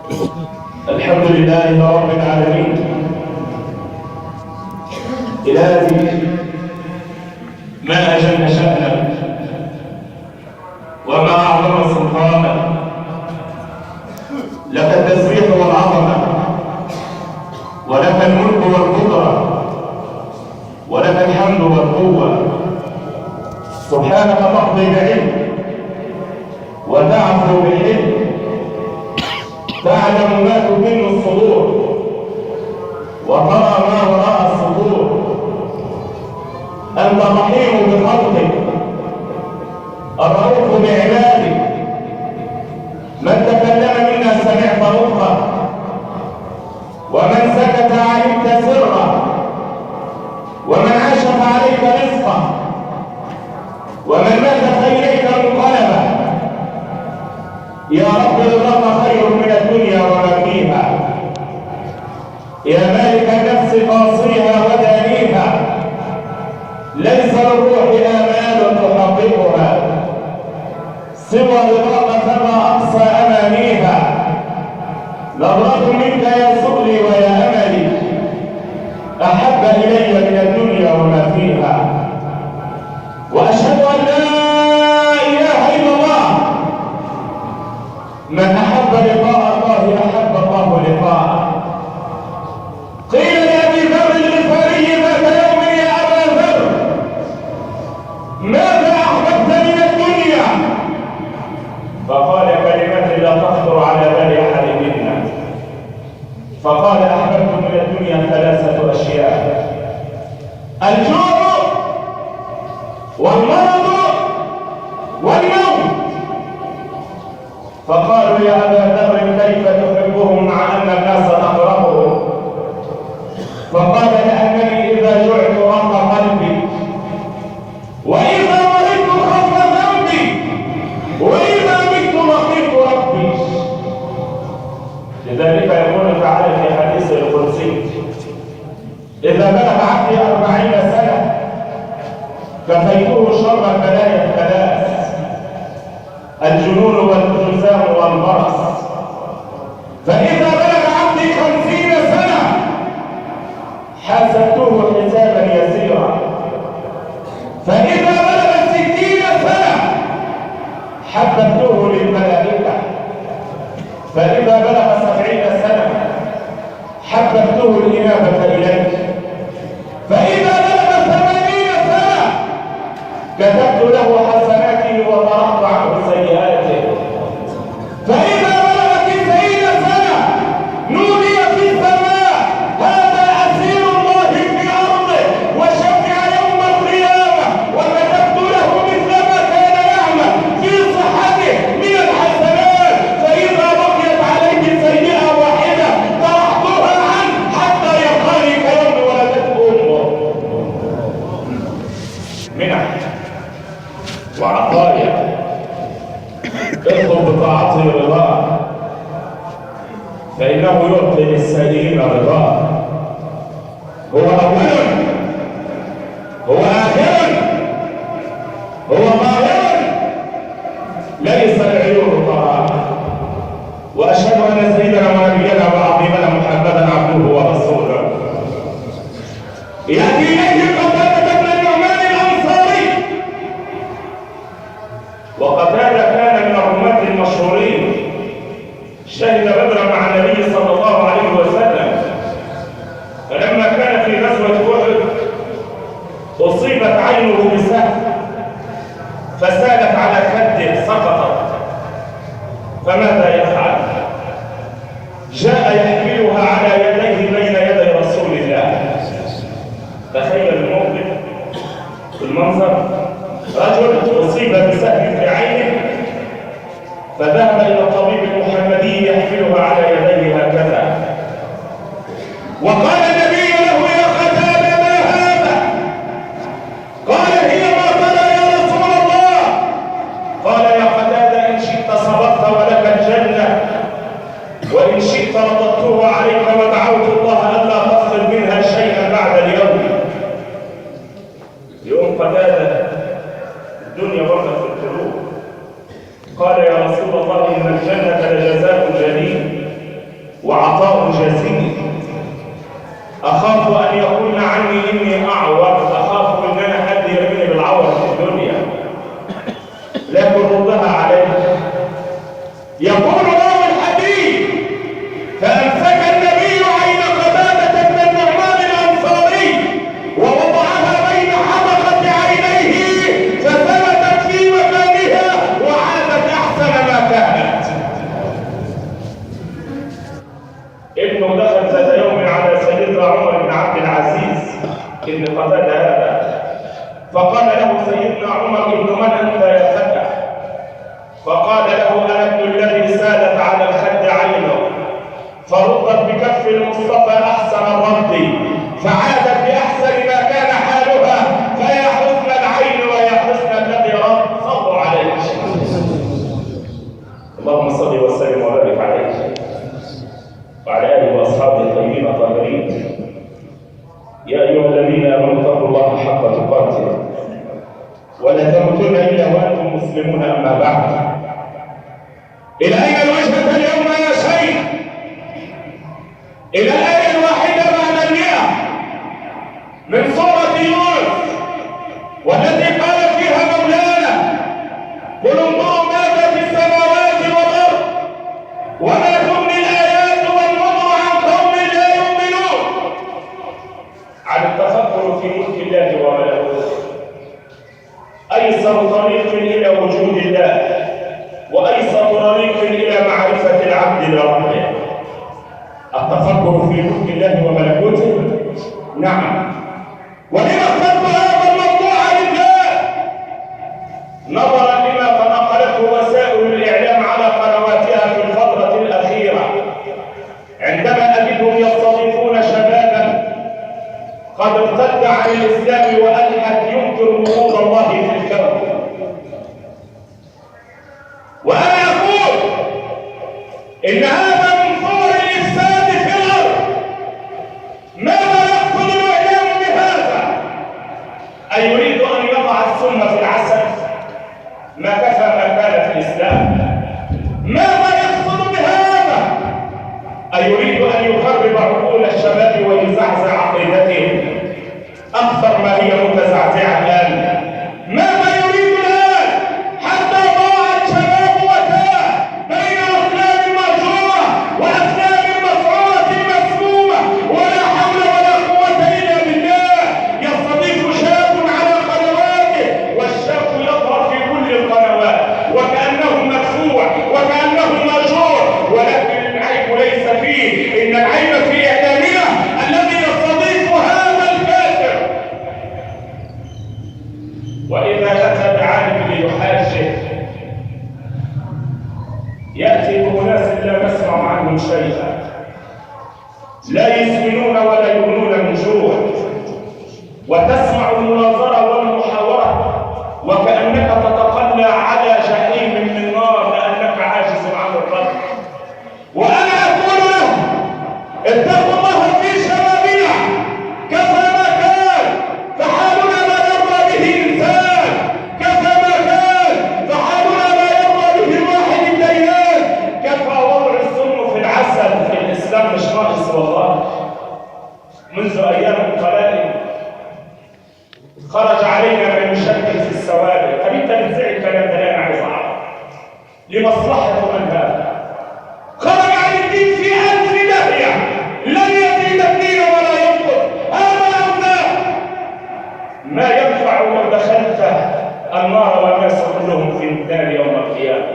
الحمد لله رب العالمين، إلهي ما أجل شأنك وما أعظم سلطانك، لك التسبيح والعظمة، ولك الملك والقدرة، ولك الحمد والقوة. سبحانك تقضي بعلم وتعفو بحلم، تعلم ما تكن الصدور وترى ما وراء الصدور. أنت الرحيم بخلقك، الرؤوف بعبادك. من تكلم منا سمعت نطقه، ومن سكت علمت سره، ومن عاش فعليك رزقه، ومن مات فإليك منقلبه. يا رب رضاك خير من الدنيا وما فيها. يا مالك النفس قاصيها ودانيها، ليس للروح آمال تحققها سوى رضاك فما أقصى أمانيها. نظرة منك يا سؤلي ويا أملي، أحب إلي من الدنيا وما فيها. وأشهد أن لا إله إلا الله. من أحب لقاء الله أحب الله لقاءه. قيل لأبي ذر الغفاري ذات يوم يا أبا ذر، ماذا أحببت من الدنيا؟ فقال كلمة لا تخطر على بال أحد منا. فقال أحببت من الدنيا ثلاثة أشياء: الجوع والمرض والموت. فقالوا يا أبا ذر كيف تحبهم مع أن الناس تكرههم؟ فقال لأنني إذا جعت رق قلبي، وإذا مرضت خف ذنبي، وإذا مت لقيت ربي. لذلك يقول تعالى في حديث القدسي: إذا بلغ عبدي 40 سنة كفيته شر البلايا الثلاث: الجنون والجزام والبرص. فإذا بلغ عبدي 50 سنة حاسبته حسابا يسيرا. فإذا بلغ 60 سنة حببته للملائكة. فإذا بلغ 70 سنة حببته الإنابة إليك. فإذا بلغ 80 سنة كتبت له حسناته وطرحت عنه سيئاته. فإذا بلغ 90 سنة نودي في السماء: هذا أسير الله في أرضه وشفع يوم القيامة، وكتبت له مثل ما كان يعمل في صحته من الحسنات. فإذا بقيت عليه سيئة واحدة طرحتها عنه حتى يلقاني كيوم ولدته أمه. منح وعطايا. اطلب بطاعته رضاه، فإنه يعطي للسائلين رضاه. هو أول، هو آخر، هو ظاهر، ليس العيون طراء. وأشهد أن سيدنا ونبينا وعظيمنا محمدا عبده ورسوله. يأتي إليه قتادة بن النعمان الأنصاري، وقتادة كان من الرماة المشهورين، شهد بدرا مع النبي صلى الله عليه وسلم. فلما كان في غزوة أحد أصيبت عينه بسهم فسالت على خده سقطت. فماذا يفعل؟ جاء يحملها على يديه بين يدي رسول الله. تخيل الموقف، المنظر: رجل أصيب بسهم في عينه فذهب إلى الطبيب المحمدي يحملها على يديه هكذا، وقال النبي له: يا قتادة ما هذا؟ قال: هي ما ترى يا رسول الله. قال: يا قتادة إن شئت صبرت ولك الجنة، وإن شئت رددته عليك ودعوت الله ألا تفقد منها شيئا بعد اليوم. يوم قتادة الدنيا وقت في القلوب. قال: يا رسول الله إن الجنة لجزاء جليل، سيدنا عمر: ابن من أنت يا فتى؟ فقال له: أنا ابن الذي سالت على الخد عينه فردت بكف المصطفى أحسن الرد، فعادت بأحسن ما كان حالها، فيا حسن العين ويا حسن الذي رد. صلوا عليه. اللهم صل وسلم وبارك عليه وعلى آله وأصحابه الطيبين الطاهرين. يا أيها الذين آمنوا اتقوا الله حق تقاته ولا تموتن إلا وأنتم مسلمون. أما بعد، إلى أين الوجهة اليوم يا شيخ؟ إلى الآية الواحدة بعد 100 من سورة يونس، والتي قال فيها مولانا: قل انظروا ماذا في السماوات والأرض وما تغني الآيات والنذر عن قوم لا يؤمنون. عن التفكر في ملك الله وملكوته، أيسر طريق إلى وجود الله وأيسر طريق إلى معرفة العبد لربه التفكر في ملك الله وملكوته. نعم، ولما اخترت هذا الموضوع لله؟ نظرا لما تناقلته وسائل الإعلام على قنواتها في الفترة الأخيرة، عندما أجدهم يستضيفون شبابا قد ارتد عن الإسلام وألحد ينكر وجود الله في الكون. وأنا أقول إن هذا من صور الإفساد في الأرض. ماذا يقصد الإعلام بهذا؟ أيريد أن يضع السم في العسل؟ ما كفى ما كان في الإسلام. ماذا يقصد بهذا؟ أيريد أن يخرب عقول الشباب ويزعزع عقيدتهم أكثر ما هي متزعزعة الآن. ماذا يريد الآن؟ حتى ضاع الشباب وتاه بين أفلام مهجورة وأفلام مسعورة مسمومة، ولا حول ولا قوة إلا بالله. يستضيف شاب على قنواته والشاب يظهر في كل القنوات وكأنه مدفوع وكأنه مأجور، ولكن العيب ليس فيه، إن العيب في إعلامنا الذي يستضيف هذا الكافر. وإذا أتى بعالم ليحاجه يأتي بأناس لا نسمع عنهم شيئا، لا يسمنون ولا يغنون من جوع، وتسمع المناظرة والمحاورة وكأنك تتقلى على جحيم من نار لأنك عاجز عن الرد. وأنا أقول لهم: اتقوا الله في شبابنا، كفى ما كان فحالنا ما يرضى به إنسان، كفى ما كان فحالنا ما يرضى به الواحد الديان، كفى وضع السم في العسل. في الإسلام مش ناقص والله. منذ أيام قلائل خرج علينا من يشكل في السوابق. طب انت بتزعل الكلام ده؟ انا عايز اعرف لمصلحه من هذا. خرج عن الدين في 1000 داهيه، لن يزيد الدين ولا ينقص. هذا اوزان ما ينفع لو دخلت النار والناس كلهم في النار يوم القيامه.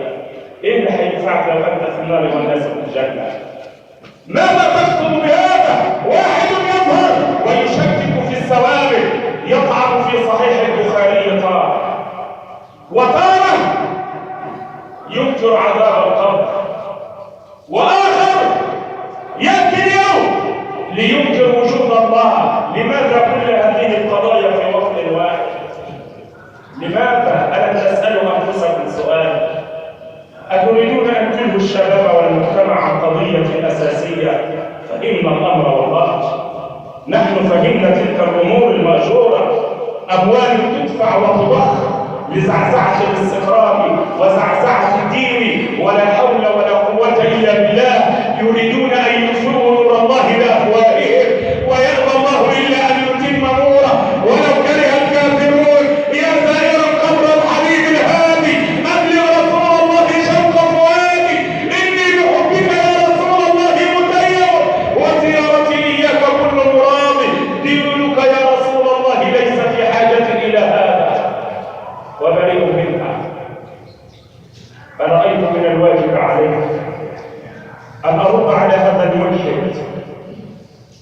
ايه اللي هينفعك لو انت في النار والناس في الجنه؟ ماذا تقصد بهذا؟ واحد يظهر ويشكك في السوابق، يطعن في صحيح البخاري تارة، وتارة ينكر عذاب القبر، وآخر يأتي اليوم لينكر وجود الله. لماذا كل هذه القضايا في وقت واحد؟ لماذا؟ ألم تسألوا أنفسكم سؤال؟ أتريدون أن تلهوا الشباب والمجتمع عن قضية أساسية؟ فإن الأمر والله نحن فهمنا تلك الأمور المأجورة، أموال تدفع وتضخ لزعزعة الاستقرار وزعزعة الدين، ولا حول ولا قوة إلا بالله. يريدون أن يطفئوا نور الله بأفواههم ويأبى الله إلا أن يتم نوره ولو كره الكافرون. يا زائر القبر الحبيب الهادي، أبلغ رسول الله شوق فؤادي، إني بحبك يا رسول الله متيم، وزيارتي إياك كل مراد. دينك يا رسول الله ليس في حاجة إلى هذا وبريء منها. فرأيت من الواجب عليك أن أرد على هذا الملحد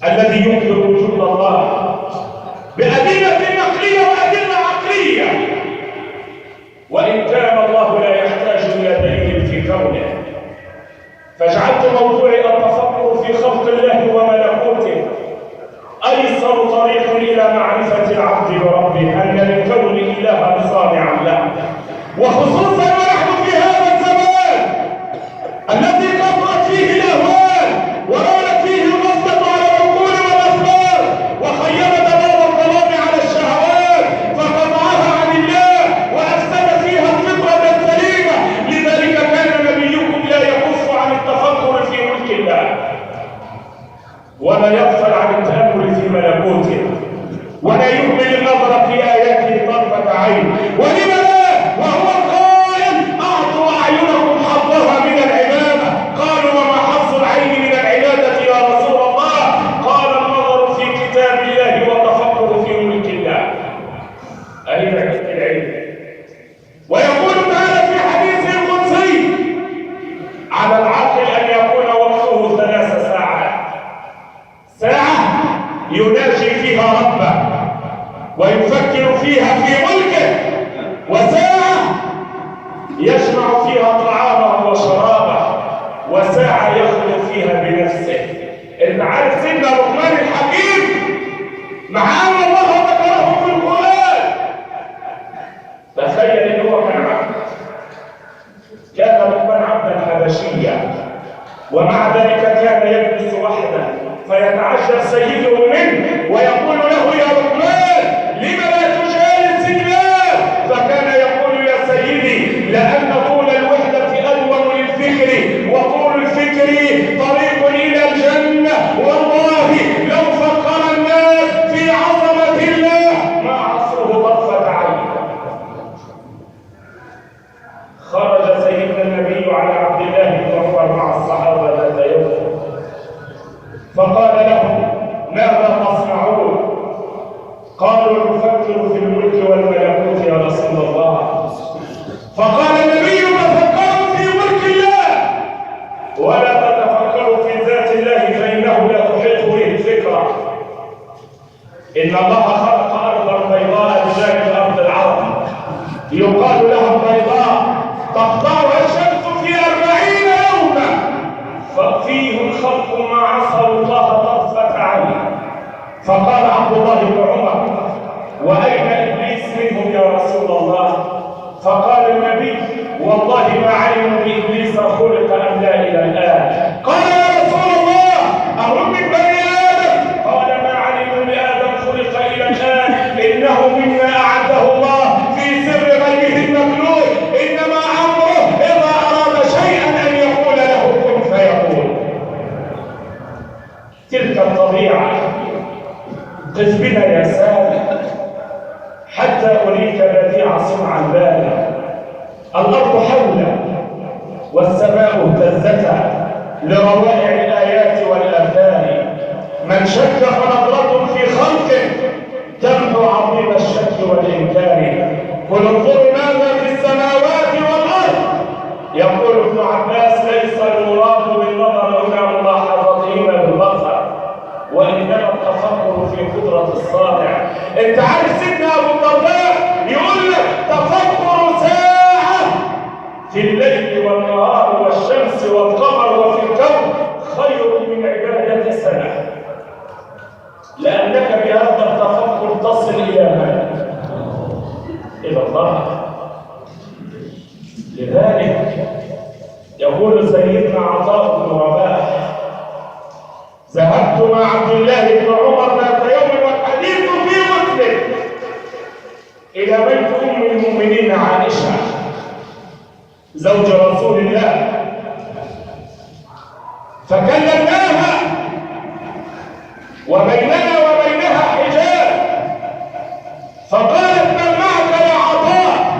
الذي ينكر وجود الله بأدلة نقلية وأدلة عقلية. وإن كان الله لا يحتاج إلى دليل في كونه. فجعلت موضوعي التفكر في خلق الله وملكوته أيسر طريق إلى معرفة العبد بربه، أن للكون إلها صانعا له، وخصوصا ونحن في هذا الزمان الذي كثرت فيه الأهوال ورانت فيه الغفلة على العقول والأفكار، وخيمت باب الظلام على الشهوات فقطعها عن الله وأفسد فيها الفطرة السليمة. لذلك كان نبيكم لا يكف عن التفكر في ملك الله، ولا يغفل عن التأمل في ملكوته، ولا يهمل النظر في آياته طرفة عين. ولم لا؟ وهو القائل: أعطوا أعينكم حظها من العبادة. قالوا: وما حظ العين من العبادة يا رسول الله؟ قال: النظر في كتاب الله والتفكر في ملك الله. أين العلم؟ ويقول تعالى في حديث القدسي: على العاقل أن يكون وقته 3 ساعات، ساعة يناجي فيها ربه ويفكر فيها في ملكه، وساعة يجمع فيها طعامه وشرابه، وساعة يخلو فيها بنفسه. انت عارف سيدنا لقمان الحكيم مع ان الله ذكره في القرآن، تخيل ان هو كان عبد، كان لقمان عبدا حبشيا، ومع ذلك كان يجلس وحده فيتعجب سيده منه ويقول له: يا لقمان لم لا تجالس الناس؟ فكان يقول: يا سيدي لأن طول الوحدة أدوم للفكر، وطول الفكر طريق إلى الجنة، والله لو فكر الناس في عظمة الله ما عصوه طرفة عين. خرج سيدنا النبي على عبد الله بن عمر مع الصحابة ذات يوم، فقال لهم: ماذا تصنعون؟ قالوا: نفكر في الملك والملكوت يا رسول الله. فقال النبي: تفكروا في ملك الله ولا تتفكروا في ذات الله، فإنه لا تحيط به الفكرة. إن الله خلق أرضا بيضاء بجانب أرض العرب يقال لها البيضاء، تقطعها الشمس في 40 يوما، ففيه الخلق ما عصوا الله طرفة عين. فقال عبد الله بن عمر: وأين إبليس منهم يا رسول الله؟ فقال النبي: والله ما علموا بإبليس خلق أم لا إلى الآن. قال: يا رسول الله أهم من بني آدم؟ قال: ما علموا بآدم خلق إلى الآن، إنه مما أعده الله في سر غيبه المكنون، إنما أمره إذا أراد شيئا أن يقول له كن فيقول. تلك الطبيعة. قف بنا يا سالم حتى أريك بديع صنع الباري. الأرض حولك والسماء اهتزتا لروائع الآيات والآثار. من شك فنظرة في خلقه تمحو عظيم الشك والإنكار. قل انظروا ماذا في السماوات والأرض. يقول ابن عباس: ليس المراد بالنظر هنا ملاحظتهما بالبصر، وإنما التفكر في قدرة الصانع. انت عارف سيدنا أبو الدرداء يقول لك: تفكر ساعة في الليل والنهار والشمس والقمر وفي الكون خير من عبادة سنة، لأنك بهذا التفكر تصل إلى من؟ إلى الله. لذلك يقول سيدنا عطاء بن رباح: ذهبت مع عبد الله بن عمر ذات يوم والحديث في مسلم إلى بيت أم المؤمنين عائشة زوج رسول الله، فكلمناها وبيننا وبينها حجاب، فقالت: من معك يا عطاء؟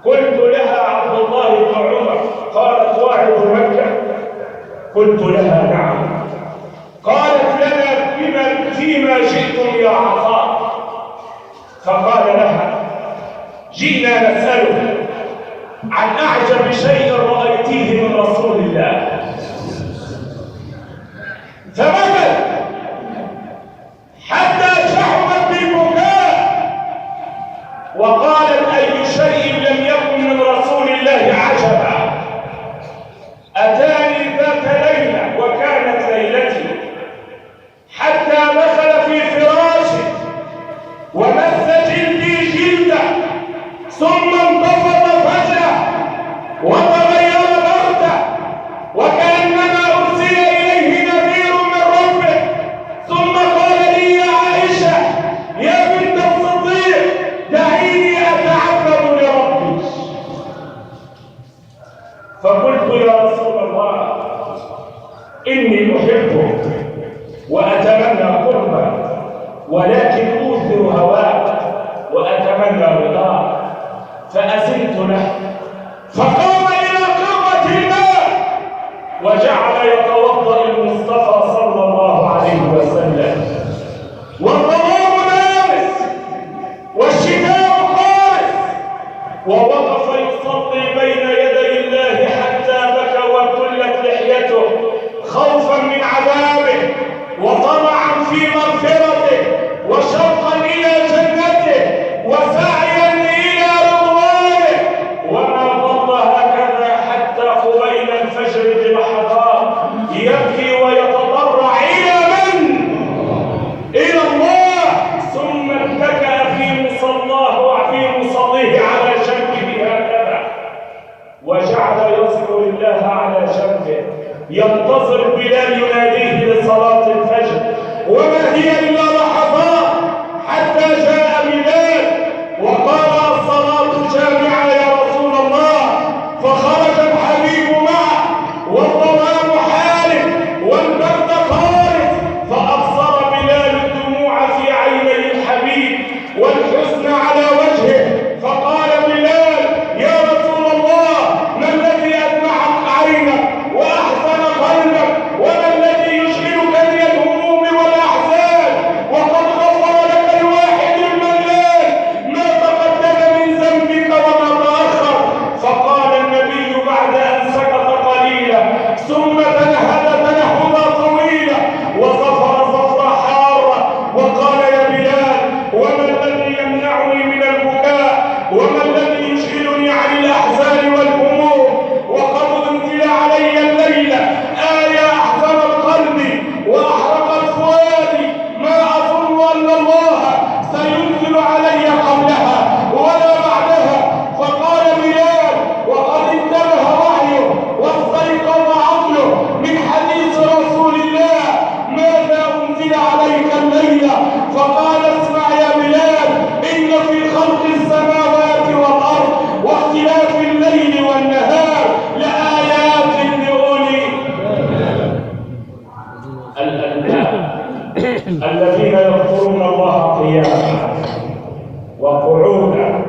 قلت لها: عبد الله بن عمر. قالت: واعظ مكة؟ قلت لها: نعم. قالت لنا: فيما جئتم يا عطاء؟ فقال لها: جئنا نسألك عن أعجب شيء رأيتيه من رسول الله. فبكت حتى شحبت بالبكاء وقالت: أي شيء فقلت يا رسول الله إني أحبك وأتمنى قربك، ولكن أوثر هواك وأتمنى رضاك. فأذنت له فقام إلى قربة الماء وجعل يتوضأ المصطفى صلى الله عليه وسلم، والظلام بارز والشتاء قارس، ووقف يصلي بين يدي الله حتى بكى وابتلت لحيته خوفا من عذابه وطمعا في مغفرته وشوقا إلى جنته وسعيا إلى رضوانه. وما ظل هكذا حتى قبيل الفجر بلحظات يبكي ويتضرع إلى من؟ إلى الله. ثم اتكأ في مصليه على جنبه هكذا وجعل يذكر الله على جنبه ينتظر بلال يناديه لصلاة الفجر، وما هي إلا لحظات حتى جاء بلال وقال الصلاة جامعة يا رسول الله، فخرج الحبيب معه والظلام حالف والبرد قارس، فأبصر بلال الدموع في عيني الحبيب والحزن على وجهه، فقال بلال يا رسول الله ما الذي أدمعت عينك وأحزن قلبك وما الذي يشغلك من الهموم والأحزان وقد غفر لك الواحد المنان ما تقدم من ذنبك وما تأخر. فقال النبي بعد أن سكت قليلا ثم تنهد تنهدا طويلا وزفر زفرة حارة وقال يا بلال وما الذي يمنعني من البكاء وما الذي يشغلني عن الأحزان والهموم وقد أنزل علي الليلة آية أحزن القلب وأحرقت فؤادي ما أظن أن الله سينزل علي قبلها ولا بعدها. فقال بلال وقد انتبه وعيه واستيقظ عقله من حديث رسول الله ماذا أنزل عليك الليلة؟ فقال اسمع يا بلال إن في خلق السماوات والأرض واختلاف الليل والنهار لآيات لأولي الألباب الذين يذكرون الله قياما وقعودا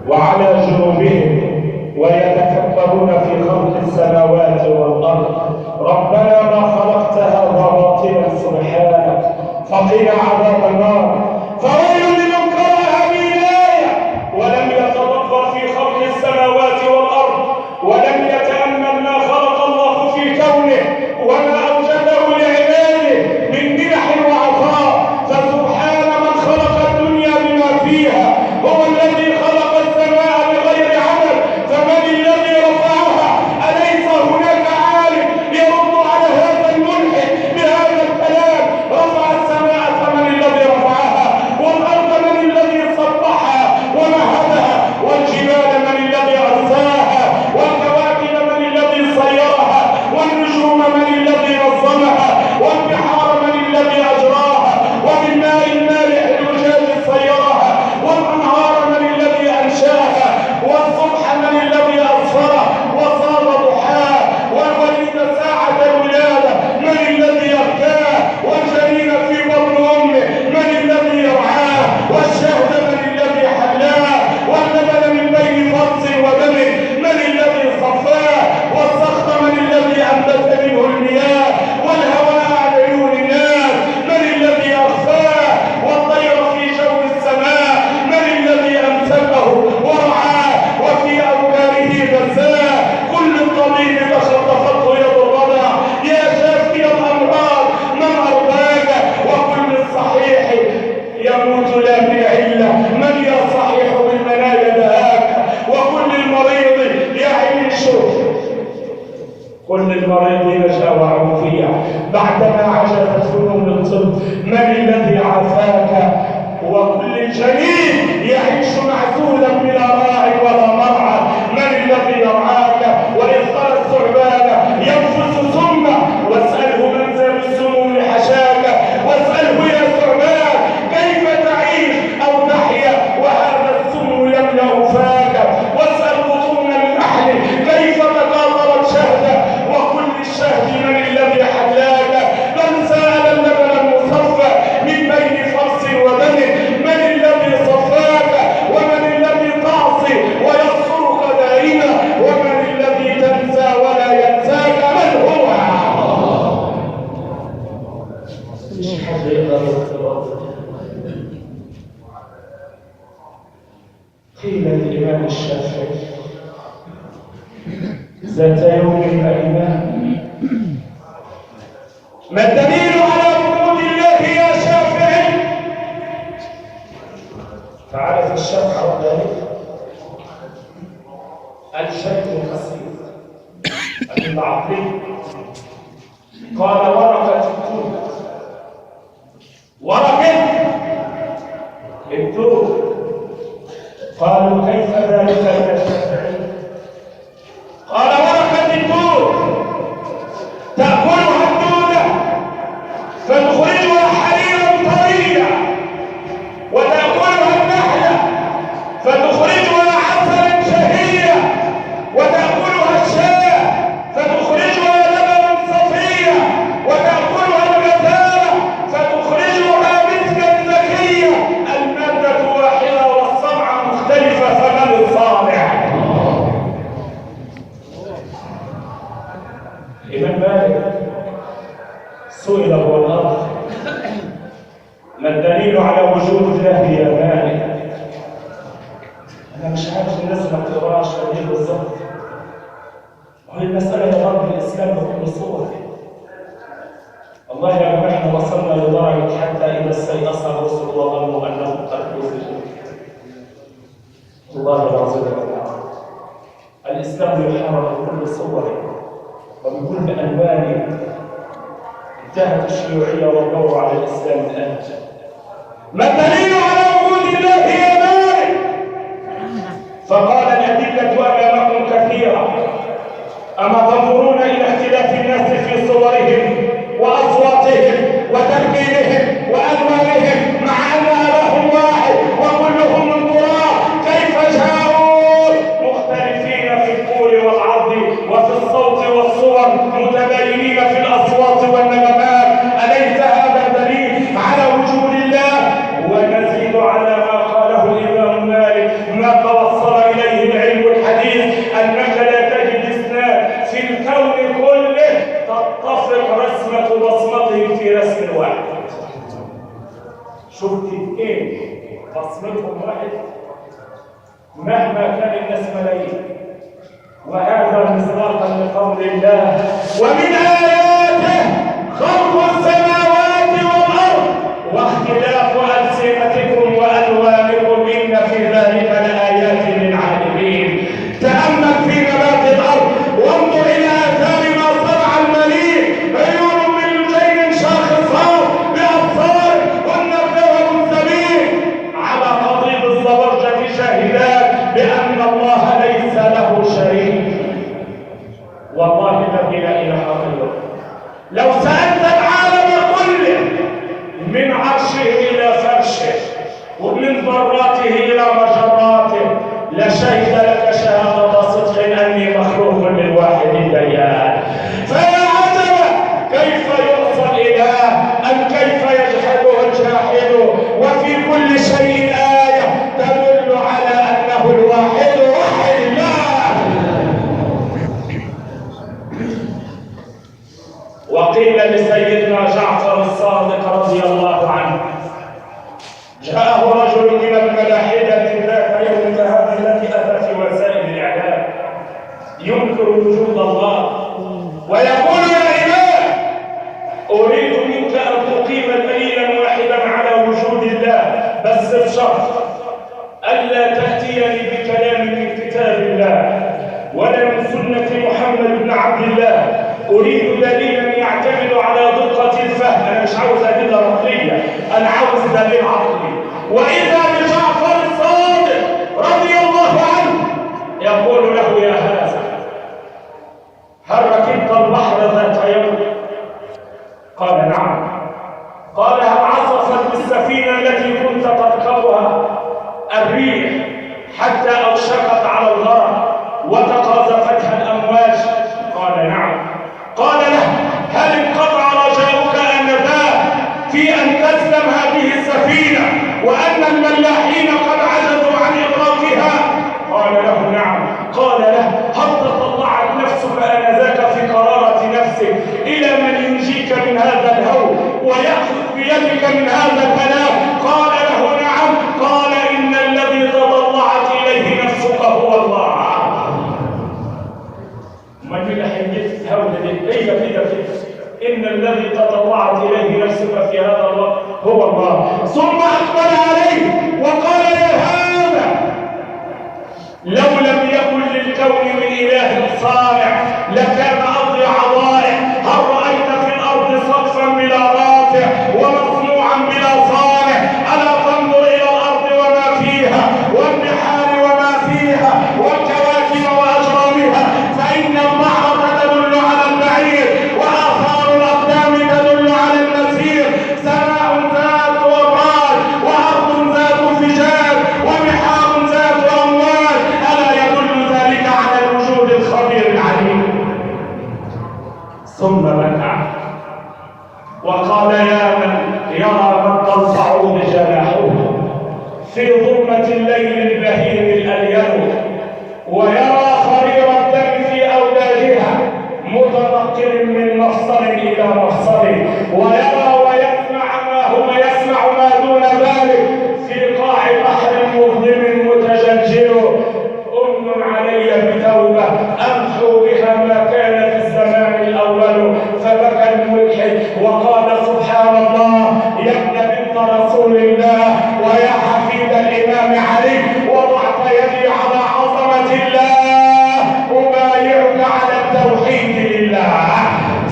وعلى جنوبهم ويتفكرون في خلق السماوات والأرض ربنا ما خلقت هذا باطلا سبحانك فقنا عذاب النار. فويل لمن قرأ هذه الآية ولم يتدبر في خلق السماوات والأرض ولم يتأمل ما خلق الله في كونه وما أوجده لعباده من منح وعطاء. فسبحان من خلق الدنيا بما فيها هو الذي خلق السماء بغير عمل فمن الذي رفعها؟ أليس هناك عالم يرد على هذا الملحد بهذا الكلام؟ رفع السماء فمن الذي رفعها والأرض من الذي صبحها ومهدها والجبال من الذي أرساها والكواكب من الذي صيرها والنجوم من الذي نظمها والبحار من الذي أجراها وبالماء المالح الأجاج صيرها والأنهار من الذي أنشاها والصبح من الذي أصفره وصار ضحاه والوليد ساعة الولادة من الذي يبكاه والجنين في بطن أمه من الذي يرعاه والشهد من الذي حلاه واللبن من بين فرث ودم من الذي صفاه والصخر من الذي أنبت منه المياه والهواء عن عيون الناس من الذي أخفاه والطير في جو السماء من الذي أمسكه ورعاه وفي أوكاره غزاه كل الطبيب تخطفته يد الرضع يا شافي الأمراض من أرضاك وكل الصحيح يموت لا من علة من يا صحيح بالمنايا دهاك وكل المريض يعيش كل المريض نجا وعافية بعدما عجزت فنون الطب من الذي عافاك وكل الجنين يعيش معزولا بلا راعي ولا مرعى من الذي يرعاك وإذ قال الثعبان ينفس سمه واسأله من ذا بالسموم حشاك واسأله يا ثعبان كيف تعيش أو تحيا وهذا السم يملأ فاك واسأل بطون النحل كيف تكاثر الإيمان. ما الدليل على وجود الله يا شافعي؟ تعرف الشافعي وذلك الشيء الخسيس العقلي. قال ورقة التوت، ورقة التوت. قالوا كيف ذلك يا شافعي؟ قال ورقة التوت تأكلها الدودة فتخرجها حريرا طريا، وتأكلها النحلة فتخرجها عسلا شهيا، وتأكلها الشاة فتخرجها لبنا صفيا، وتأكلها الغزالة فتخرجها مسكا زكيا. المادة واحدة والصنعة مختلفة، فمن الصانع؟ الإمام مالك سئل هو الأرض ما الدليل على وجود الله يا مالك؟ أنا مش عارف الناس ما بتقراش هذه بالظبط. وهي المسألة يا رب الإسلام بكل صور. الله يا رب احنا وصلنا لدرجة حتى إذا استيأس الرسل وظنوا أنهم قد كذبوا. الله العظيم الإسلام يحارب بكل صوره وبكل ألوانه. انتهت الشيوعية والدور على الإسلام الآن. ما الدليل على وجود الله يا مالك؟ فقال الأدلة أمامكم كثيرة، أما تنظرون إلى اختلاف الناس في صورهم وأصواتهم وتركيبهم وألوانهم مع أن أباهم واحد وكلهم من تراب، كيف جاءوا مختلفين في الطول والعرض وفي الصوت والصور، متباينين في الأصوات والنغمات؟ أليس هذا دليل على وجود الله؟ ونزيد على ما قاله الإمام مالك ما توصل إليه العلم الحديث، أنك لا تجد اثنان في الكون كله تتفق رسمة بصمتهم في رسم واحد. شفت ايه بصمتهم واحد مهما كان الناس ملايين. وهذا مصداقا لقول الله ومن آياته خلق السماوات والأرض واختلاف ألسنتكم وألوانكم إن في ذلك لآيات للعالمين. تأمل في نبات الأرض وانظر إلى آثار ما صنع المليك، عيون من لجين شاخصات بأبصار والنبذة سبيل على قضيب الزبرجة شاهدات بأن الله ليس له شريك. والله الذي لا إله غيره لو سألت العالم كله من عرشه إلى فرشه ومن ذراته إلى مجراته لشهد لك شهادة صدق أني مخلوق للواحد الديان. فيا عجبا كيف يعصى الإله أم كيف يجحده الجاحد، وفي كل شيء آية تدل على أنه الواحد وحد الله. وقيل لسيدنا جعفر الصادق رضي الله عنه جاءه رجل من الملاحدة ذات يوم كهذا الذي أتى في وسائل الإعلام ينكر وجود الله ويقول يا إمام أريد منك أن تقيم دليلا واحدا على وجود الله، بس بشرط ألا تأتيني بكلام من كتاب الله ولا من سنة محمد بن عبد الله. أريد دليلا يعتمد على دقة الفهم. أنا مش عاوز أدلة نقلية، أنا عاوز دليل عقلي. وإذا بجعفر الصادق رضي الله عنه يقول له يا هذا هل ركبت البحر ذات يوم؟ قال نعم. قال هل عصفت بالسفينة التي كنت تركبها الريح حتى أوشكت على الغرق وتقاذفتها الأمواج؟ قال نعم. قال له هل انقطع رجاؤك آنذاك في أن تسلم هذه السفينة وأن الملاحين قد عجزوا عن إغراقها؟ قال له نعم. قال له هل تطلعت نفسك آنذاك في قرارة نفسك إلى من ينجيك من هذا الهول ويأخذ بيدك من هذا الهلاك؟ قال له نعم. قال إن الذي تطلعت إليه نفسك هو الله. من اللي هودة هي كده إن الذي تطلعت إليه نفسك في هذا الوقت هو الله. ثم أقبل عليه وقال يا هذا لو لم يكن للكون من إله صانع لكان أضيع ضائع. هل رأيت في الأرض سقفا بلا رافع ومصنوعا بلا صانع؟ ألا تنظر إلى الأرض وما فيها والبحار وما فيها والكواكب وأجرامها، فإن البحر تدل على البعير وآثار الأقدام تدل على المسير. سماء ذات وبراد وأرض ذات فجاج وبحار ذات أمواج، ألا يدل ذلك على الوجود الخبير العليم؟ ثم بكى وقال يا من يرى مد الصعود جناحه في ظلمة الليل البهيم الأليم، ويرى خرير الدم في أوداجها متنقل من مفصل إلى مفصل، ويرى ويسمع ما دون ذلك في قاع بحر مظلم متجلجل. أمن علي بتوبة أمحو بها ما كان في الزمان الأول. فبكى الملحد وقال سبحان الله يا ابن بنت رسول الله ويا حفيد الإمام علي، وضعت يدي على عظمة الله أبايعك على التوحيد لله.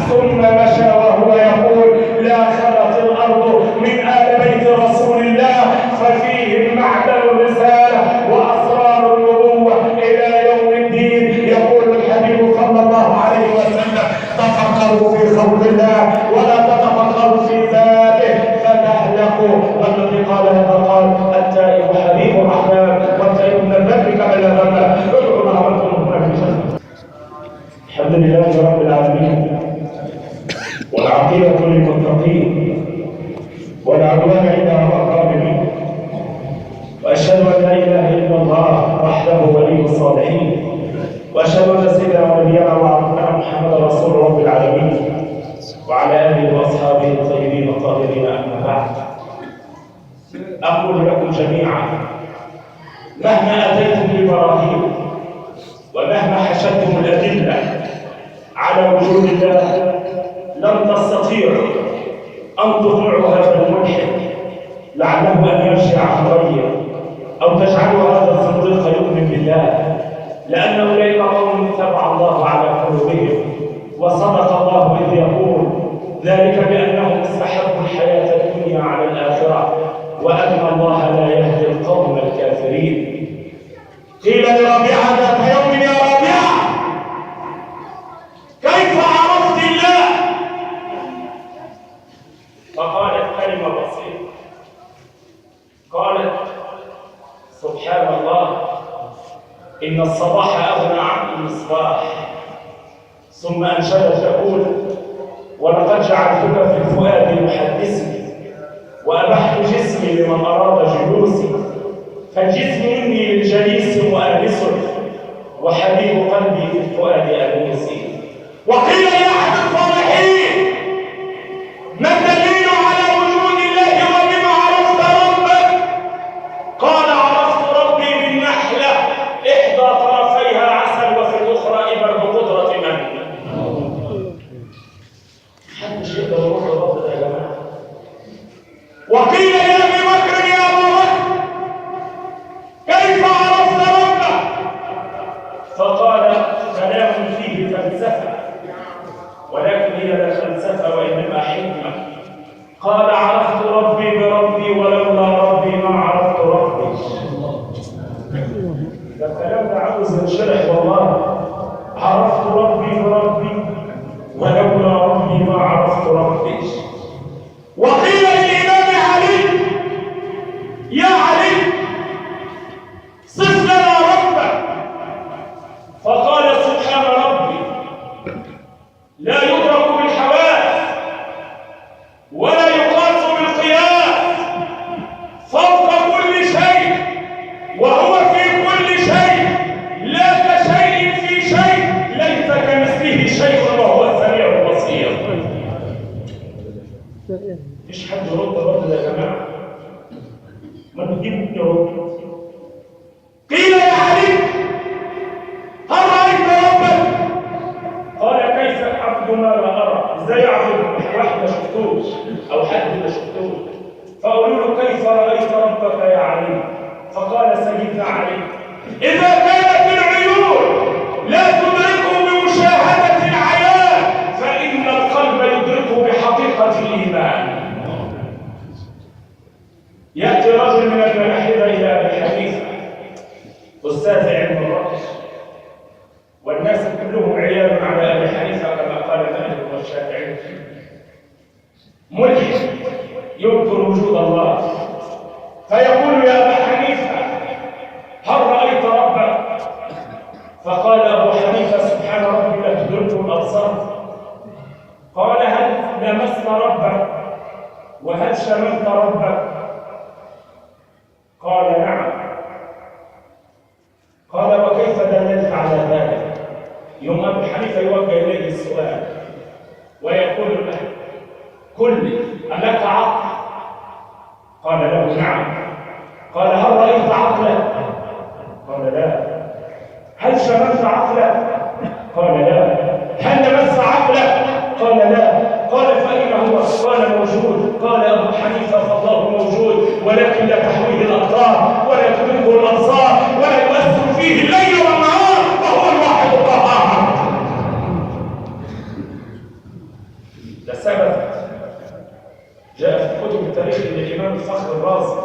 ثم مشى وهو يقول لا خلت الأرض من آل بيت رسول الله ففيهم معدن الرسالة وأسرار النبوة إلى يوم الدين. يقول الحبيب صلى الله عليه وسلم تفكروا في خلق الله ولا تتفكروا في ذاته فتهلكوا. والذي قال هذا قال التائب حبيب الرحمن والتائب من الذنب كما لا ذنب. ادعوا الله وانتم هناك في جنة. الحمد لله رب العالمين والعاقبة للمتقين ولا عدوان إلا على الظالمين، وأشهد أن لا إله إلا الله وحده ولي الصالحين، وأشهد أن سيدنا ونبينا وعظمنا محمد رسول رب العالمين وعلى آله وأصحابه الطيبين الطاهرين. أما بعد، أقول لكم جميعا مهما أتيتم ببراهين ومهما حشدتم الأدلة على وجود الله لن تستطيعوا أن تطيعوا هذا الملحد لعله أن يرجع عن رأيه أو تجعلوا هذا الصديق يؤمن بالله، لأن أولئك قوم تبع الله على قلوبهم. وصدق الله إذ يقول ذلك بأنهم استحبوا الحياة الدنيا على الآخرة وأن الله لا يهدي القوم الكافرين. قيل لرابعة ذات يوم يا رابعة كيف عرفت الله؟ فقالت كلمة بسيطة، قالت سبحان الله إن الصباح أغنى عن المصباح. ثم أنشدت تقول ولقد جعلتك في الفؤاد محدثي وأبحت جسمي لمن أراد جلوسي، فالجسم مني للجليس مؤنس وحبيب قلبي في الفؤاد أنيسي. وقيل يا أحد الصالحين ما الدليل على وجود الله وبما عرفت ربك؟ قال عرفت ربي بالنحلة إحدى طرفيها عسل وفي الأخرى إبر بقدرة من؟ محدش يقدر يروح لرب ده يا جماعة. وقيل يا أبي بكر يا أبا بكر كيف عرفت ربك؟ فقال كلام فيه فلسفة، ولكن هي لا فلسفة وإنما حكمة. قال عرفت ربي بربي ولولا ربي ما عرفت ربي. ده الكلام ده عاوز ينشرح والله. عرفت ربي بربي ولولا ربي ما عرفت ربي. وقيل للإمام علي يا علي صف لنا ربك، فقال سبحان ربي لا يدرك بالحواس ولا يقاس بالقياس، فوق كل شيء وهو في كل شيء لا كشيء في شيء ليس كمثله شيء وهو السميع البصير. مش حد يرد الرد ده يا جماعه، ما بتجيب يرد. قيل يا علي هل رايت ربك؟ قال كيف أعبد ما لا أرى، إزاي أعبد واحد ما شفتوش أو حد ما شفتوش؟ فأقول له كيف رأيت ربك يا علي؟ فقال سيدنا علي إذا كانت العيون لا تدركه بمشاهدة العيان فإن القلب يدركه بحقيقة الإيمان. يأتي رجل من الملاحدة إلى أبي حنيفة أستاذ علم الرقص، والناس كلهم عيال على أبي حنيفة كما قال مالك والشافعي، ملحد ينكر وجود الله، فيقول يا أبا حنيفة هل رأيت ربك؟ فقال أبو حنيفة سبحان ربي لا تدركه الأبصار. قال هل لمست ربك وهل شممت ربك؟ قال نعم. قال وكيف دللت على ذلك؟ يوم أبو حنيفة يوجه إليه السؤال ويقول له قل لي ألك عقل؟ قال له نعم. قال هل رأيت عقلك؟ قال لا. هل شممت عقلك؟ قال لا. هل لمست عقلك؟ قال لا. قال فأين هو؟ قال موجود. قال أبو حنيفة فالله موجود ولكن لا تحويه الأقطار ولا تدركه الأبصار ولا يؤثر فيه الليل والنهار وهو الواحد القهار. ده سبب جاء في كتب التاريخ للإمام الفخر الرازي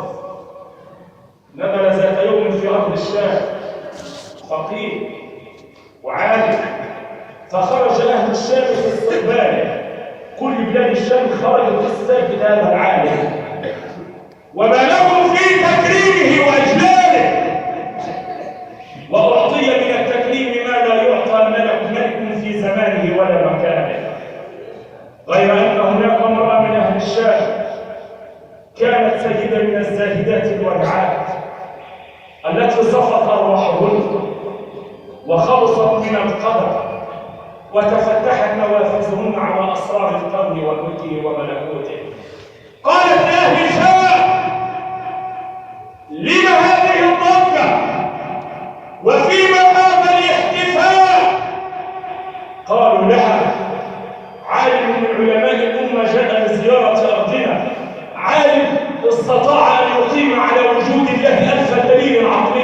نزل ذات يوم في أرض الشام فقيه وعالم، فخرج أهل الشام في استقباله، كل بلاد الشام خرجت تستقبل هذا العالم وبالغوا في تكريمه وإجلاله، وأعطي من التكريم ما لا يعطى ملك في زمانه ولا مكانه، غير أن هناك امرأة من أهل الشام كانت سيدة من الزاهدات الودعات التي صفت أرواحهن وخلصت من القدر وتفتحت نوافذهن على أسرار الكون وملكه وملكوته. قالت يا هشام لما هذه الضجة وفيما هذا الاحتفال؟ قالوا لها عالم من علماء الأمة جاء لزيارة أرضنا، عالم استطاع أن يقيم على وجود الله ألف دليل عقلي.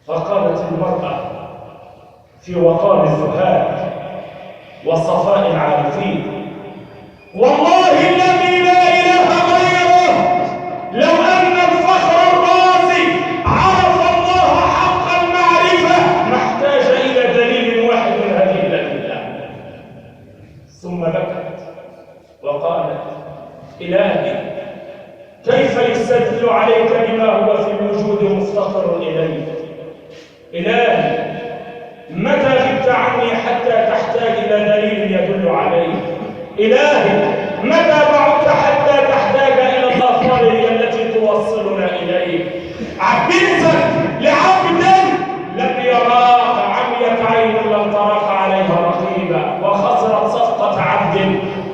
فقالت المرأة في وقار الزهاد وصفاء العارفين والله الذي لا إله غيره لو أن الفخر الرازي عرف الله حق المعرفة ما احتاج إلى دليل واحد من هذه الأدلة. ثم بكت وقالت إلهي كيف يستدل عليك بما هو في الوجود مفتقر إليه؟ إلهي متى غبت عني حتى تحتاج إلى دليل يدل عليه؟ إلهي متى بعدت حتى تحتاج إلى الأخبار التي توصلنا إليه؟ عبدت لعبد لم يراك، عميت عين لم تراك عليها رقيبا، وخسرت صفقة عبد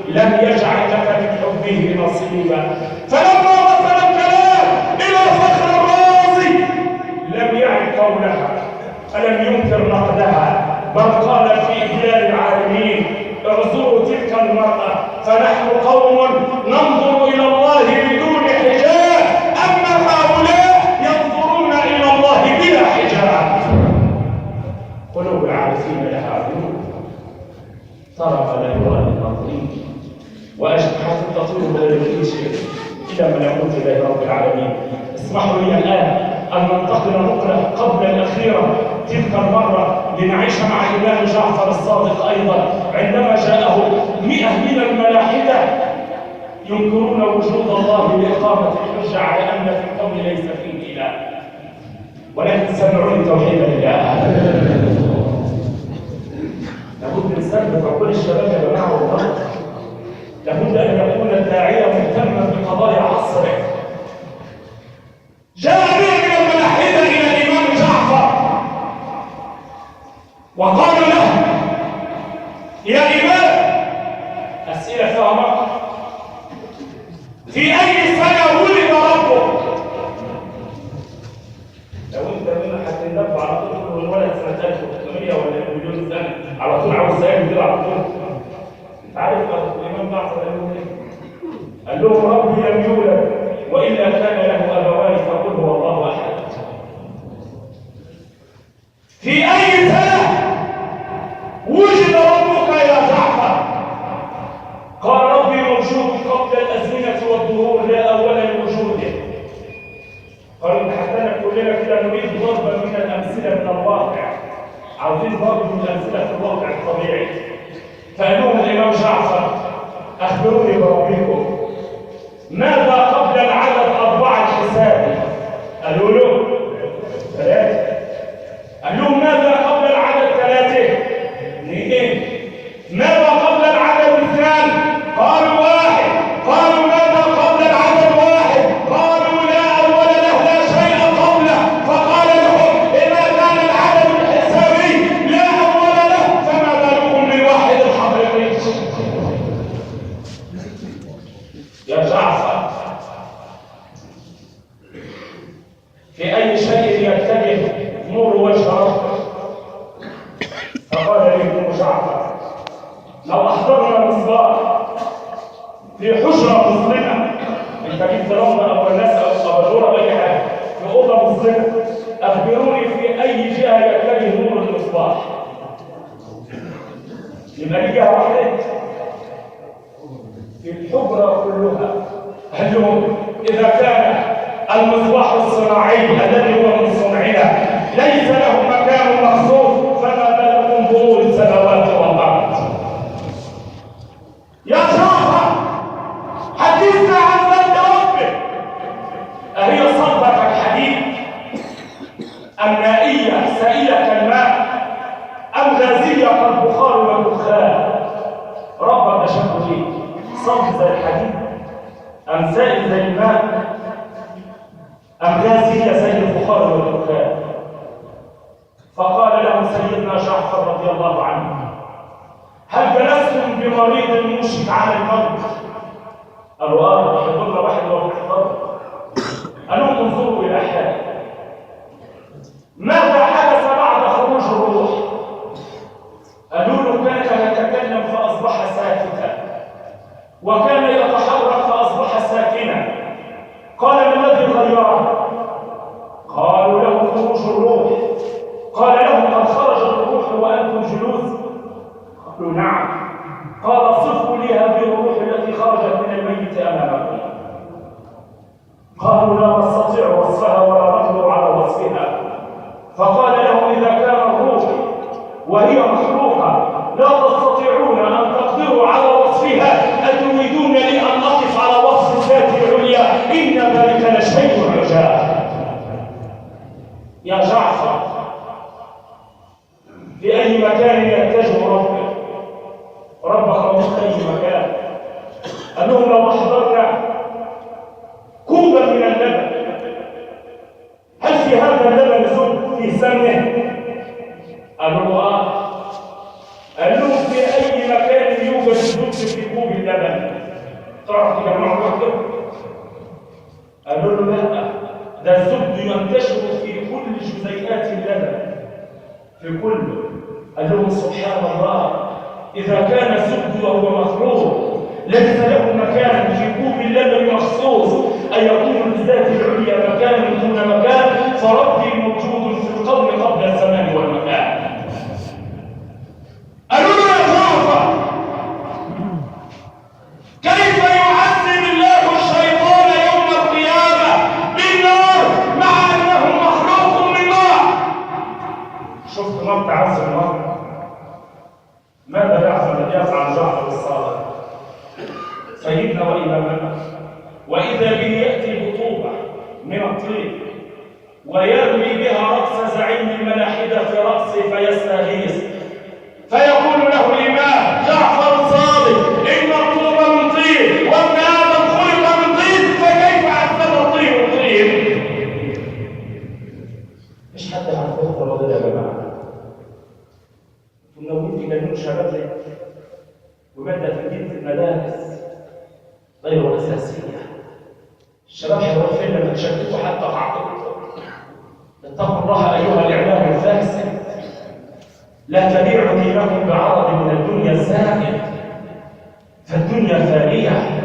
لم يجعل لك من حبه نصيبا. فلما وصل الكلام إلى فخر الرازي لم يعد قولها، ألم ينكر نقدها، بل قال في إجلال العالمين اعذروا تلك المرأة فنحن قوم ننظر إلى الله بدون حجاب، أما هؤلاء ينظرون إلى الله بلا حجاب. قلوب العارفين لها عيون طرف لا يرى للناظرين، وأجنحة تطير بغير كل شيء إلى ملكوت الله رب العالمين. اسمحوا لي الآن أن ننتقل نقلة قبل الأخيرة تلك المرة لنعيش مع الإمام جعفر الصادق أيضا عندما جاءه 100 من الملاحدة ينكرون وجود الله لإقامة الحجة على أن في الكون ليس فيه إله، ولكن سمعوني توحيد الله. لابد نثبت عقول الشباب يا جماعة والله، لابد أن يكون الداعية مهتما بقضايا عصره. جاء من الملاحدة إلى الإمام جعفر وقال له يا إمام أسئلة فيها مقر، في أي سنة ولد ربك؟ لو أنت منها هتندب على طول الولد سنة 1800 ولا مليون سنة، على طول عاوز يسأل كده على طول. انت عارف الامام جعفر قال لهم ايه؟ قال لهم ربي لم يولد والا كان له ابوان فقل هو الله احد. في اي سنه وجد ربك يا جعفر؟ قال ربي موجود قبل الازمنه والدهور لا اول لوجوده. قالوا انت حتى كلنا كده نريد ضربا من الامثله من الواقع، عاوزين ضرب من الامثله في الواقع الطبيعي. فقال لهم الامام جعفر اخبروني بربكم ماذا قبل العدد 4 الحسابي؟ قالوا له 3. قال لهم ماذا قبل العدد 3؟ 2. ماذا قبل العدد 2؟ قالوا 1. قالوا ماذا قبل العدد 1؟ قالوا لا أول له لا شيء قبله. فقال لهم إذا كان العدد الحسابي لا أول له فما بالكم بالواحد الحقيقي؟ يا جعفر في أي شيء يتجه نور وجه ربك؟ فقال لي ابن جعفر لو أحضرنا مصباح في حجرة مظلمة، انت جبت لمبة أو الناس أو أباجورة أي حاجة في أوضة مظلمة، أخبروني في أي جهة يتجه نور المصباح؟ يبقى لي جهة واحدة في الحجرة كلها. قال لهم إذا كان المصباح الصناعي الذي هو من صنعنا ليس له مكان مخصوص فما بالكم بنور السماوات والأرض؟ يا جعفر حدثنا عن ذات ربك، أهي صدق الحديد أم مائية سائلة كالماء أم غازية كالبخار والدخان؟ ربك أشد ليه صلب زي الحديد أم سائل زي الماء أم غازية زي البخار والدخان؟ فقال لهم سيدنا جعفر رضي الله عنه هل جلستم بمريض مشرك على الموت؟ قالوا يحضرنا واحد وهو يحضر. قالوا انظروا إلى حاله ماذا حدث بعد خروج الروح؟ قالوا له كان يتكلم فأصبح ساكتا وكان يتحرك فأصبح ساكنا. قال ما الذي غيره؟ قالوا له خروج الروح. قال لهم قد خرج الروح وأنتم جلوس؟ قالوا نعم. قال صفوا لي هذه الروح التي خرجت من الميت أمامكم. قالوا لا نستطيع وصفها ولا نقدر على وصفها. فقال لهم إذا كان الروح وهي مخلوقة لا تستطيعون أن تقدروا على وصفها أتريدون لي أن أقف على وصف الذات العليا؟ إن ذلك لشيء عجاب. يا جعفر في أي مكان يتجه ربك؟ ربك موجود في أي مكان. قال لهم لو أحضرنا كوبا من اللبن هل في هذا اللبن زبد في سمنه؟ قالوا له قال لهم في أي مكان يوجد زبد في كوب اللبن تعرف تجمعه لوحده؟ قالوا له لا، ده الزبد ينتشر في كل جزيئات اللبن في كله. قال لهم سبحان الله إذا كان الزبد وهو مخلوق ليس له مكان في كوب اللبن مخصوص أن يكون للذات العليا مكان دون مكان، فربي موجود في القوم قبل الزمان والمكان. قالوا له يا جعفر كيف يعذب الله الشيطان يوم القيامة بالنار مع أنه مخلوق من نار؟ شفت نار تعذب النار؟ ماذا يفعل جعفر الصادق سيدنا وإمامنا؟ وإذا به يأتي بطوبة من الطين ويرمي بها رأس زعيم الملاحدة في رأسه فيستغيث، فيقول له الإمام جعفر الصادق إن الطوبة من طين وابن آدم خلق من طين فكيف عذب الطين الطين؟ مش حد عن فوق الرضي يا جماعة. منوين في جنون شباب لك ومادة تجديد في المدارس غير أساسية. الشباب حوالين لما تشتتوا حتى في عقلكم. اتقوا الله أيها الإعلام الفاسد، لا تبيعوا بينكم بعرض من الدنيا زائد، فالدنيا فانية،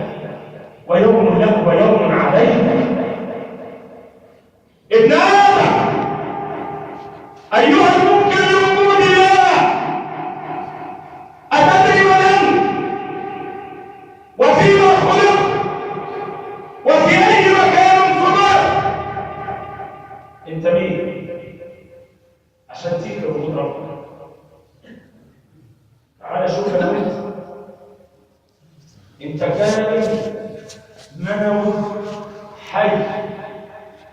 ويوم لك ويوم عليك. ابن آدم أيها الممكن لوجود الله، أتدري من أنت وفيما خلق وفي أي مكان صدر؟ أنت مين عشان تيجي وجود ربنا؟ تعال شوف يا ولد، أنت كائن منوي حي.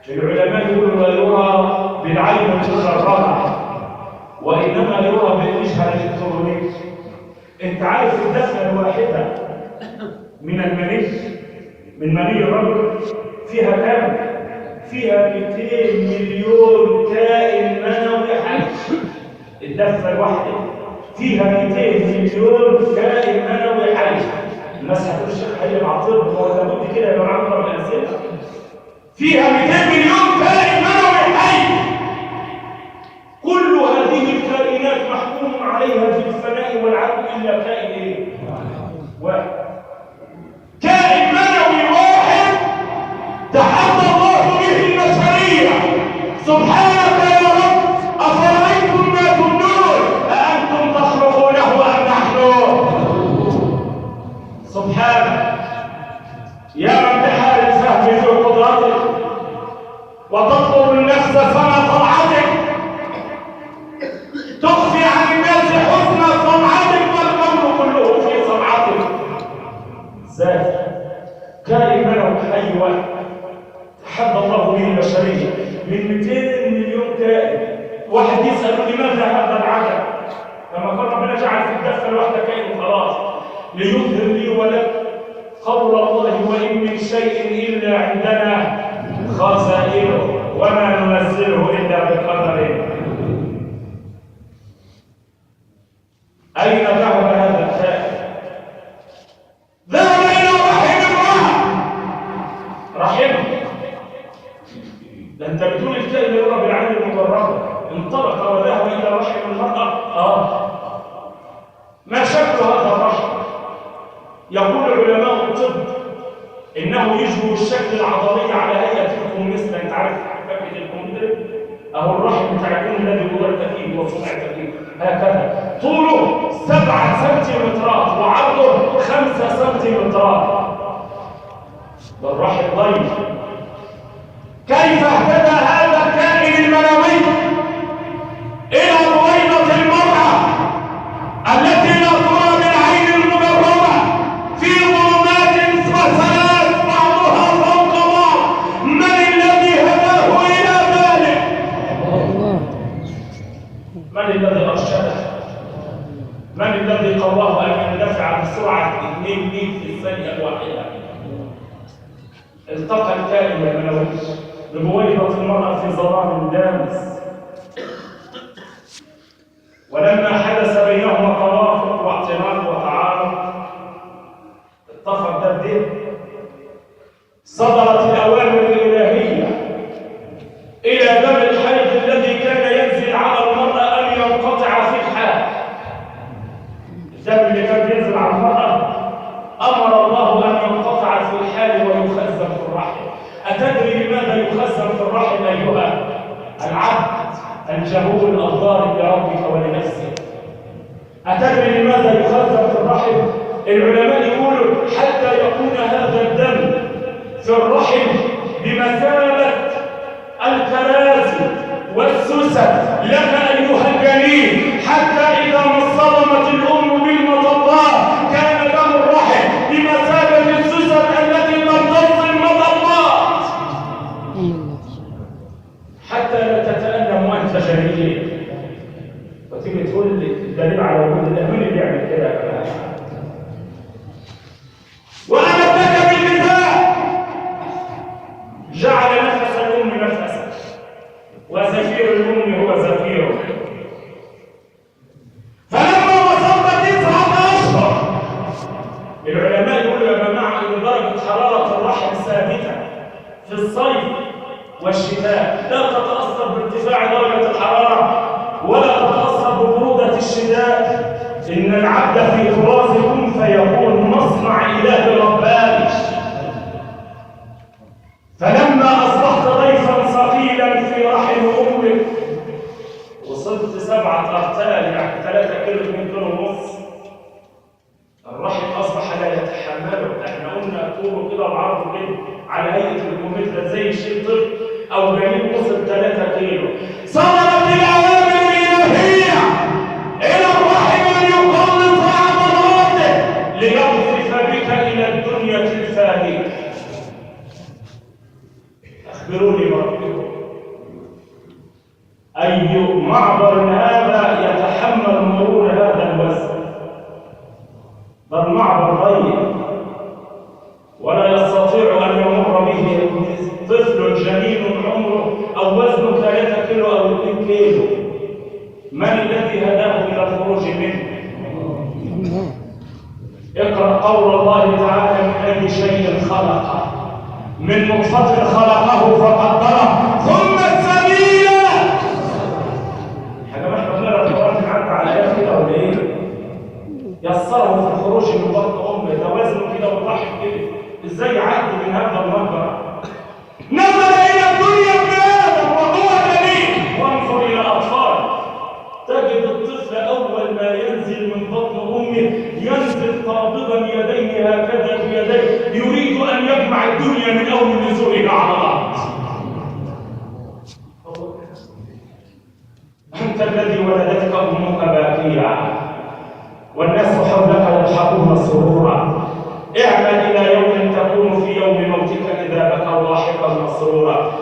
العلماء يقولوا لا يرى بالعين المجرده، وانما يرى بالوجهه الالكترونيه. انت عارف الدفنه الواحده من المني، من مني الرجل، فيها كام؟ فيها 200 مليون كائن منوي حي. الدفنه الواحده فيها 200 مليون كائن منوي حي. الناس هتقول الشيخ حي العطير، هو لابد كده يبقى معاه من الاسئله. فيها 200 مليون كائن منوي حي. كل هذه الكائنات محكوم عليها بالفناء والعدم الا كائن ايه؟ واحد. كائن منوي واحد تحدى الله به البشريه. سبحانك يا رب، افرايتم ما تمنون اانتم تخلقونه ام نحن؟ سبحانك يا من بحال الفهم في قدرتك وتطلب النفس سنة طلعتك، تخفي عن الناس حسن صنعتك والقول كله في صنعتك. ذات كائن منوي حي واحد تحدى الله به البشريه من 200 مليون كائن. واحد يسأل لماذا هذا العدد؟ لما كان ربنا جعل في الدفة الواحدة كائن خلاص ليظهر لي ولك قول الله وإن من شيء إلا عندنا خزائنه وما ننزله إلا بقدر. أين ذهب هذا الكائن؟ ذهب إلى رحم امرأة. رحم ده أنت بتقول الكائن يرى بالعين المجردة، انطلق وذهب إلى رحم المرأة. ما شكل هذا الرحم؟ يقول علماء الطب انه يشبه الشكل العضلي على هيئه الكمثرى. انت عارف فكره الكمثرى؟ اهو الرحم بتاع الكون الذي ولدت فيه وصنعت فيه هكذا، طوله 7 سنتيمترات وعرضه 5 سنتيمترات. ده الرحم ضيق. كيف اهتدى هذا الكائن المنوي الى بويضه المراه التي لا ترى بالعين المجرده في ظلمات وثلاث بعضها فوق بعض؟ من الذي هداه الى ذلك؟ من الذي ارشده؟ من الذي قواه ان يندفع بسرعه 2 ميل في الثانيه الواحده؟ التقى الكائن المنوي ببويضه المراه في ظلام دامس، ولما حدث بينهما توافق واعتراف وتعارف اتفق ده بده، صدرت الاوامر الالهيه الى دم الحيض الذي كان ينزل على المراه ان ينقطع في الحال. الدم اللي كان ينزل على المراه امر الله ان ينقطع في الحال ويخزن في الرحم. اتدري لماذا يخزن في الرحم ايها العبد الجهول الظالم لربك ولنفسك؟ أتدري لماذا يخزن في الرحم؟ العلماء يقولوا حتى يكون هذا الدم في الرحم بمثابة الكراسي والسوسة لك أيها الجنين، حتى إذا ما اصطدمت الأم بالمطبات كان دم الرحم بمثابة السوسة التي تمتص المطبات حتى لا تتألم وأنت جنين. وتيجي تقول لي الدليل على وجود الله، مين اللي بيعمل كده يا جماعه؟ وأمدك بالغذاء، جعل نفس الأم نفسا وزفير الأم هو زفيره. فلما وصلت 9 أشهر العلماء يقولوا يا جماعه ان درجه حراره الرحم ثابته في الصيف والشتاء، لا تتأثر بارتفاع درجة الحرارة ولا تتأثر ببرودة الشتاء إن العبد في تراث كن فيكون مصنع إله رباني. فلما أصبحت ضيفا ثقيلا في رحم أمك وصلت 7 أرتال يعني 3 كيلو 2 كيلو ونص، الرحم أصبح لا يتحمله. احنا قلنا طوله كده وعرضه كده على هيئة الكمثرى زي شيء طفل أو جنين وصل 3 كيلو. صدرت الأوامر الإلهية إلى الرحم أن يقلص عضلاته ليضفف بك إلى الدنيا الفانية. أخبروني بربكم، أي معبر هذا يتحمل مرور هذا الوزن؟ بل معبر ضيق ولا يستطيع أن يمر به طفل جنين عمره أو وزنه 3 كيلو أو 2 كيلو. من الذي هداه إلى الخروج منه؟ اقرأ قول الله تعالى: من أي شيء خلقه، من نطفة خلقه فقدره ثم السبيل. حاجة ما احنا بنقرأ القرآن عدى على آيات كده ولا إيه؟ يسره في الخروج من بطن أمه، ده وزنه كده والرحم كده، إزاي يعدي من هذا المنبر؟ نظر إلى الدنيا ابن آدم وهو جميل. وانظر إلى أطفال، تجد الطفل أول ما ينزل من بطن أمه ينزل قابضا يديه هكذا بيديه، يريد أن يجمع الدنيا من أول نزوله على الأرض. أنت الذي ولدتك أمك باكية والناس حولك يضحكون سرورا. اعمل إلى يوم تكون في يوم موتك إذا بكى ضاحكا مسرورا.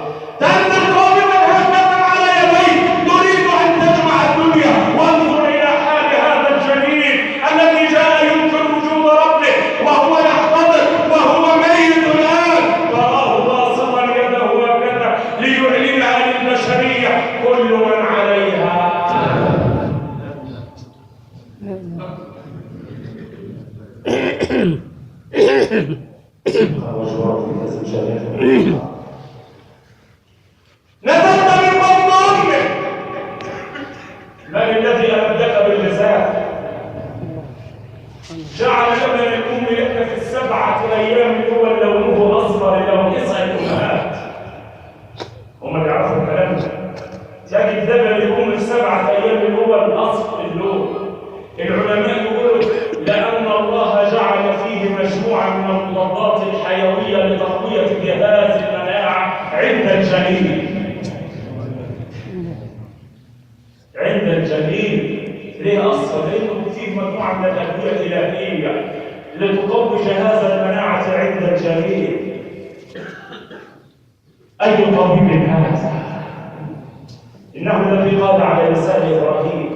تنزل قابضا هكذا على يديك تريد أن تجمع الدنيا. وانظر إلى حال هذا الجنين الذي جاء ينكر وجود ربه وهو يحتضر وهو ميت الآن، تراه باسطا يده هكذا ليعلنها للبشرية: كل من عليها. نزلت من بطن أمك. من الذي أمدك بالغذاء؟ جعل لبن الأم لك في ال7 أيام هو لونه أصفر لو اسأل الأمهات، هم اللي يعرفوا الكلام ده. تجد لبن الأم في7 أيام هو الأصفر اللون. العلماء يقولوا لأن الله جعل فيه مجموعة من المضادات الحيوية لتقوية جهاز المناعة عند الجنين. عند الجنين ليه أصفر؟ لأنه فيه مجموعة من الأدوية الإلهية لتقوي جهاز المناعة عند الجنين. أي طبيب هذا؟ إنه الذي قال على لسان إبراهيم: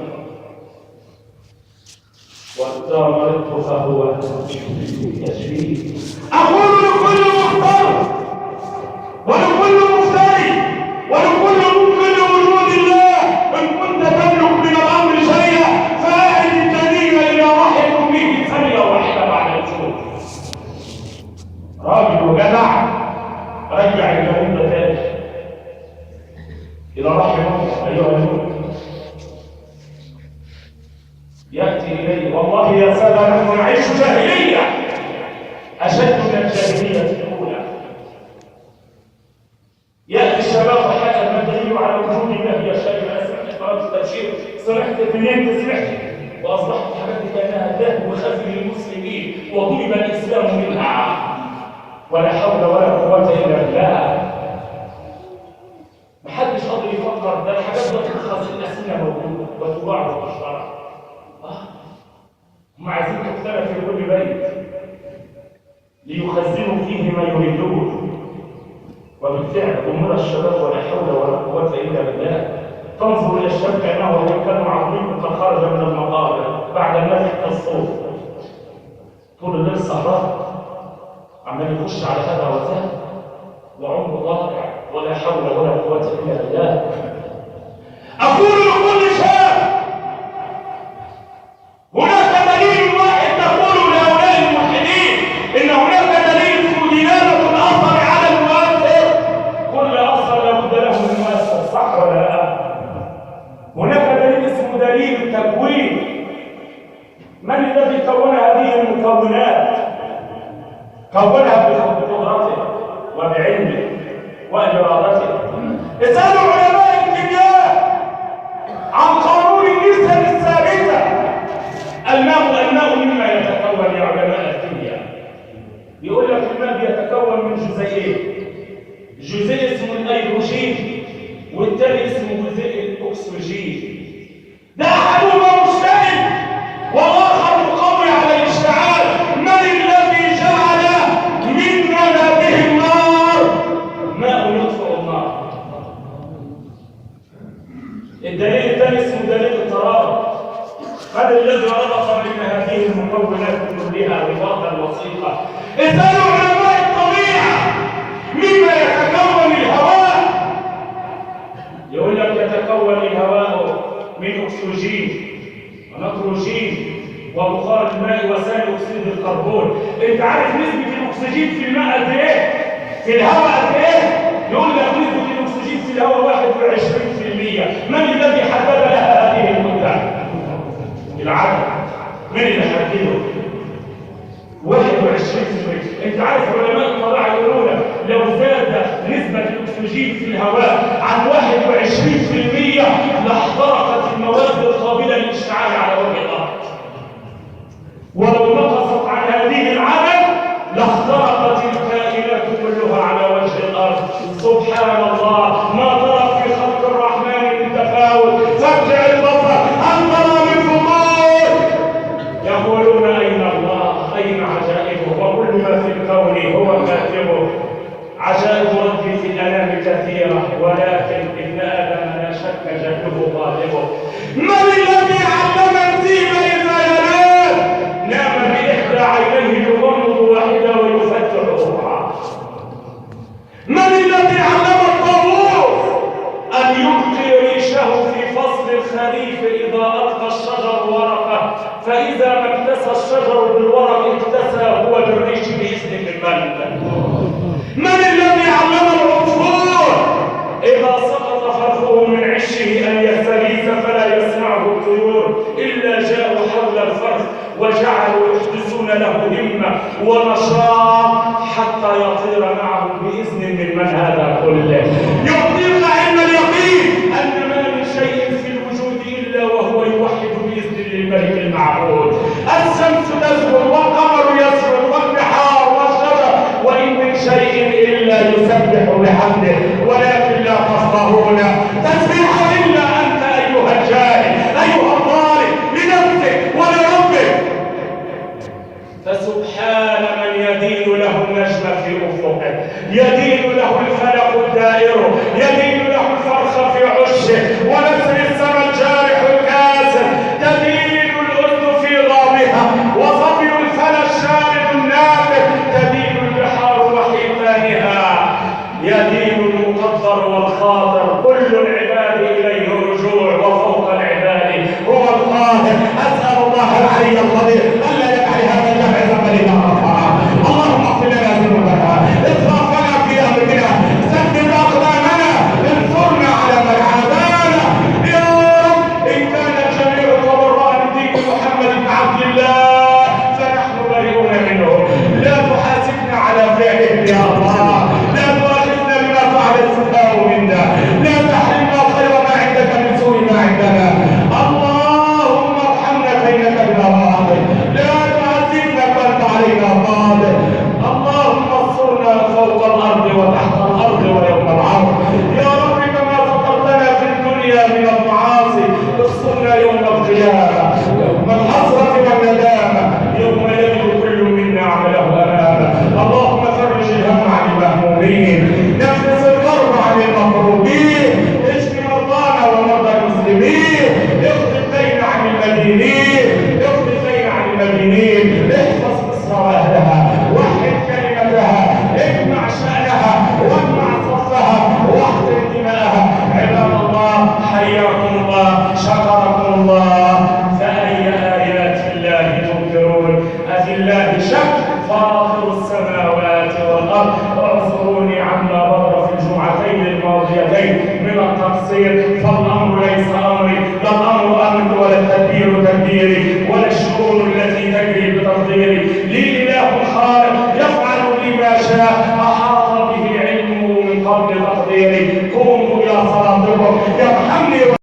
وإذا مرضت فهو يشفيه. أقول لكل مختار ولكل مفتري ولكل ممكن وجود الله: إن كنت تملك من الأمر شيئا فأعد الجنين إلى رحم أمه ثانية واحدة بعد الجنون. راجل وجدع رجع الجنين ده تاني إلى رحم أمه. أيها الجنود، يأتي إليه. والله يا سادة نحن نعيش جاهلية أشد من الجاهلية الأولى. يأتي الشباب وحكى ما الدليل على وجود الله يا شيخ؟ أنا سمعت قرأت التبشير، سمعت منين سمعت؟ وأصبحت الحاجات دي كأنها ذهب وخزي للمسلمين وضرب الإسلام منها. ولا حول ولا قوة إلا بالله. محدش قادر يفكر ده الحاجات دي تتخذ الأسئلة موجودة وتباع وتشترى. هم عايزين تختلف في كل بيت ليخزنوا فيه ما يريدون. وبالفعل أمور الشباب ولا حول ولا قوة إلا بالله. تنظر إلى الشاب كأنه يكون عظيم قد خرج من المقابر بعد النفخ كالصوت، طول الليل سهران عمال يخش على هذا وذاك وعمره ضائع ولا حول ولا قوة إلا بالله. أقول لكل شاب: هناك دليل واحد تقول لهؤلاء الملحدين إن هناك دليل اسمه دلالة الأثر على المؤثر. كل أثر لابد له من مؤثر، صح ولا لا؟ هناك دليل اسمه دليل التكوين. المكونات كونها بقدرته وبعلمه وإرادته. اسألوا علماء الكيمياء عن قانون النسب الثابتة. الماء مما يتكون يا علماء الكيمياء؟ يقول لك الماء بيتكون من جزيئين، جزيء اسمه الهيدروجين والثاني اسمه جزيء الاكسجين. ده احدهما مشتعل والاخر مقوي على الاشتعال. من الذي جعل من نباته النار ماء يطفئ النار؟ الدليل الثاني اسمه دليل الترابط. من الذي ربط بين هذه المكونات كلها رباطا وثيقا؟ اسالوا علماء الطبيعه مما يتكون الهواء. يقول لك يتكون الهواء من اكسجين ونيتروجين وبخار الماء وثاني اكسيد الكربون. انت عارف نسبه الاكسجين في الماء قد ايه؟ في الهواء قد ايه؟ يقول لك نسبه الاكسجين في الهواء 21%. من الذي حدد لها هذه المده؟ العدد. من اللي حدده؟ 21%. انت عارف علماء الطبيعه يقولون لو زاد نسبه الاكسجين في الهواء عن 21% لاحترقت المواد القابله للاشتعال على وجه الارض، ولو نقصت عن هذه العدد لاحترقت الكائنات كلها على وجه الارض. سبحان الله، ما ترى في خلق الرحمن من تفاوت. فارجع البصر هل ترى من فطور؟ يقولون اين الله؟ اين عجائبه؟ وكل ما في الكون هو كاتبه. عجائب ربي في الانام كثيره، ولكن ابن ادم لا شك جهله غالبه. من الذي علم الذئب اذا ينام؟ نام باحدى عينيه يغمض واحده ويفتح اخرى. من الذي علم الطاووس ان يلقي ريشه في فصل الخريف اذا القى الشجر ورقه، فاذا ما اكتسى الشجر بالورق اكتسى هو بالريش باذن الملك؟ من الذي علم العصفور اذا سقط فرخه من عشه ان يستغيث فلا يسمعه الطيور الا جاءوا حول الفرخ وجعلوا يحدثون له همه ونشاط حتى يطير معهم باذن من هذا كله. يعطيك علم اليقين ان ما من شيء في الوجود الا وهو يوحد باذن الملك المعبود. الشمس تزهر والقمر يسجد والبحار والشجر وان من شيء الا يسبح بحمده ولكن لا تفقهون تسبيحه الا انت ايها الجاهل ايها الظالم لنفسك ولربك. فسبحان من يدين له النجم في افقه، يدين له الفلك الدائر، يدين له الفرخ في عشه، ونسر السماء الجارح الكاسر، تدين الاذن في غابها، وظبي الفلا الشارد النافذ، تدين البحار وحيتانها، يدين المقدر والخاطر، كل العباد اليه رجوع، وفوق العباد هو القاهر. اسال الله العلي القدير الا يجعل هذا الجمع ذنبا غفارا. اللهم اغفر لنا ذنوبنا، اسرافنا في امرنا، سدد اقدامنا، انصرنا على من عادانا. يا رب ان كان الجميع تبرأ من دين محمد بن عبد الله فنحن بريئون منه. لا تحاسبنا على فعله يا الله، لا تؤاخذنا بما فعل السفهاء منا، لا تحرمنا خير ما عندك من سوء ما عندنا. اللهم ارحمنا فانك بنا راحم. يرحمني